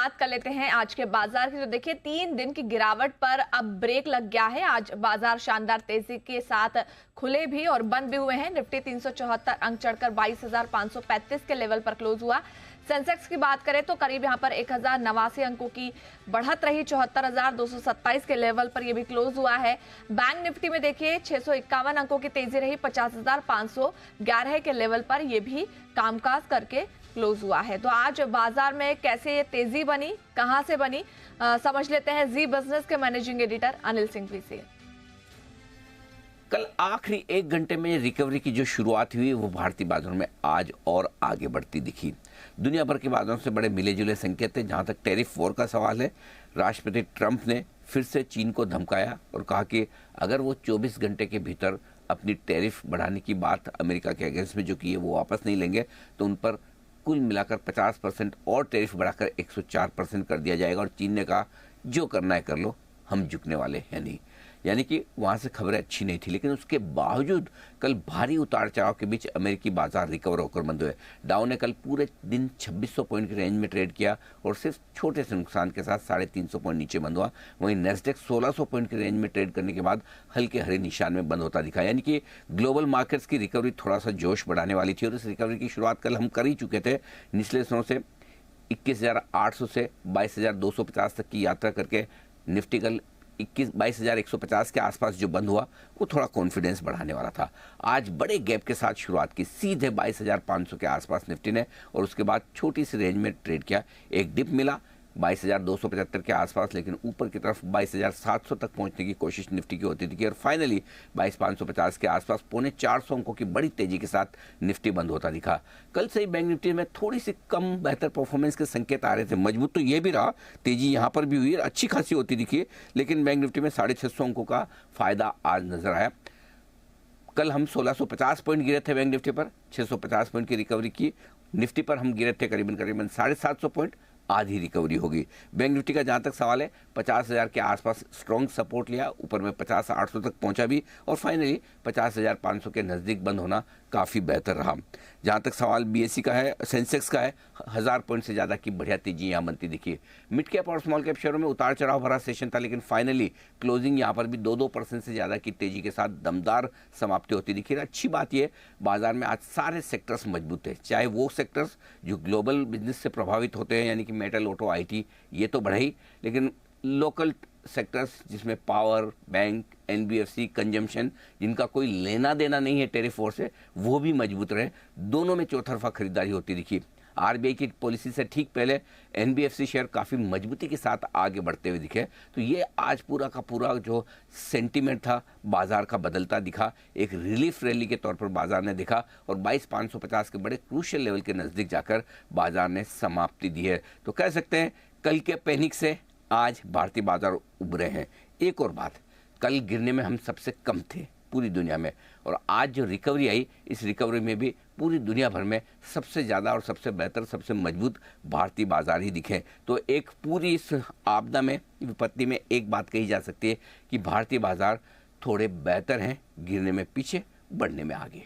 शुरुआत कर लेते हैं आज के बाजार की। तो देखिए 3 दिन की गिरावट पर अब ब्रेक लग गया है। आज बाजार शानदार तेजी के साथ खुले भी और बंद भी हुए हैं। निफ्टी 374 अंक चढ़कर 22,535 के लेवल पर क्लोज हुआ। सेंसेक्स की बात करें तो करीब यहां पर 1089 अंकों की बढ़त रही, 74,227 के लेवल पर यह भी क्लोज हुआ है। बैंक निफ्टी में देखिए 651 अंकों की तेजी रही, 50,511 के लेवल पर यह भी कामकाज करके क्लोज हुआ है। तो आज बाजार में कैसे ये तेजी बनी, कहां से बनी, समझ लेते हैं जी बिजनेस के मैनेजिंग एडिटर अनिल सिंह से। कल आखिरी 1 घंटे में रिकवरी की जो शुरुआत हुई वो भारतीय बाजारों में आज और आगे बढ़ती दिखी। दुनिया भर के बाजारों से बड़े मिले जुले संकेत थे। जहां तक टैरिफ वॉर का सवाल है, राष्ट्रपति ट्रंप ने फिर से चीन को धमकाया और कहा कि अगर वो 24 घंटे के भीतर अपनी टैरिफ बढ़ाने की बात अमेरिका के अगेंस्ट में जो की है वो वापस नहीं लेंगे तो उन पर कुल मिलाकर 50% और टैरिफ बढ़ाकर 104% कर दिया जाएगा। और चीन ने कहा जो करना है कर लो, हम झुकने वाले हैं नहीं। यानी कि वहाँ से खबरें अच्छी नहीं थी, लेकिन उसके बावजूद कल भारी उतार चढ़ाव के बीच अमेरिकी बाजार रिकवर होकर बंद हुए। डाउ ने कल पूरे दिन 2600 पॉइंट की रेंज में ट्रेड किया और सिर्फ छोटे से नुकसान के साथ 350 पॉइंट नीचे बंद हुआ। वहीं नेस्डेक 1600 पॉइंट की रेंज में ट्रेड करने के बाद हल्के हरे निशान में बंद होता दिखा। यानी कि ग्लोबल मार्केट्स की रिकवरी थोड़ा सा जोश बढ़ाने वाली थी और इस रिकवरी की शुरुआत कल हम कर ही चुके थे। निचले स्तरों से 21,800 से 22,250 तक की यात्रा करके निफ्टी कल 22,150 के आसपास जो बंद हुआ वो थोड़ा कॉन्फिडेंस बढ़ाने वाला था। आज बड़े गैप के साथ शुरुआत की, सीधे 22,500 के आसपास निफ्टी ने और उसके बाद छोटी सी रेंज में ट्रेड किया। एक डिप मिला 22,275 के आसपास, लेकिन ऊपर की तरफ 22,700 तक पहुंचने की कोशिश निफ्टी की होती थी और फाइनली 22,550 के आसपास 450 अंकों की बड़ी तेजी के साथ निफ्टी बंद होता दिखा। कल से ही बैंक निफ्टी में थोड़ी सी कम बेहतर परफॉर्मेंस के संकेत आ रहे थे। मजबूत तो ये भी रहा, तेजी यहाँ पर भी हुई, अच्छी खासी होती दिखी, लेकिन बैंक निफ्टी में 650 अंकों का फायदा आज नजर आया। कल हम 1650 पॉइंट गिरे थे बैंक निफ्टी पर, 650 पॉइंट की रिकवरी की। निफ्टी पर हम गिरे थे करीबन 750 पॉइंट, आधी रिकवरी होगी। बैंक निफ्टी का जहां तक सवाल है 50,000 के आसपास स्ट्रॉन्ग सपोर्ट लिया, ऊपर में 50,800 तक पहुंचा भी और फाइनली 50,500 के नज़दीक बंद होना काफ़ी बेहतर रहा। जहां तक सवाल बीएससी का है, सेंसेक्स का है, 1000 पॉइंट से ज़्यादा की बढ़िया तेजी यहाँ बनती दिखी। मिड कैप और स्मॉल कैप शेयरों में उतार चढ़ाव भरा सेशन था, लेकिन फाइनली क्लोजिंग यहाँ पर भी 2-2% से ज़्यादा की तेजी के साथ दमदार समाप्ति होती दिखी। अच्छी बात यह, बाजार में आज सारे सेक्टर्स मजबूत है, चाहे वो सेक्टर्स जो ग्लोबल बिजनेस से प्रभावित होते हैं, यानी कि मेटल, ऑटो, आईटी, ये तो बढ़े ही, लेकिन लोकल सेक्टर्स जिसमें पावर, बैंक, एनबीएफसी, कंजम्पशन, जिनका कोई लेना देना नहीं है टैरिफ वॉर से, वो भी मजबूत रहे। दोनों में चौतरफा खरीदारी होती दिखी। आरबीआई की पॉलिसी से ठीक पहले एनबीएफसी शेयर काफ़ी मजबूती के साथ आगे बढ़ते हुए दिखे। तो ये आज पूरा का पूरा जो सेंटीमेंट था बाजार का बदलता दिखा। एक रिलीफ रैली के तौर पर बाजार ने दिखा और 22,550 के बड़े क्रूशियल लेवल के नज़दीक जाकर बाजार ने समाप्ति दी है। तो कह सकते हैं कल के पैनिक से आज भारतीय बाजार उभरे हैं। एक और बात, कल गिरने में हम सबसे कम थे पूरी दुनिया में, और आज जो रिकवरी आई, इस रिकवरी में भी पूरी दुनिया भर में सबसे ज़्यादा और सबसे बेहतर, सबसे मजबूत भारतीय बाजार ही दिखे। तो एक पूरी इस आपदा में, विपत्ति में एक बात कही जा सकती है कि भारतीय बाजार थोड़े बेहतर हैं, गिरने में पीछे, बढ़ने में आगे।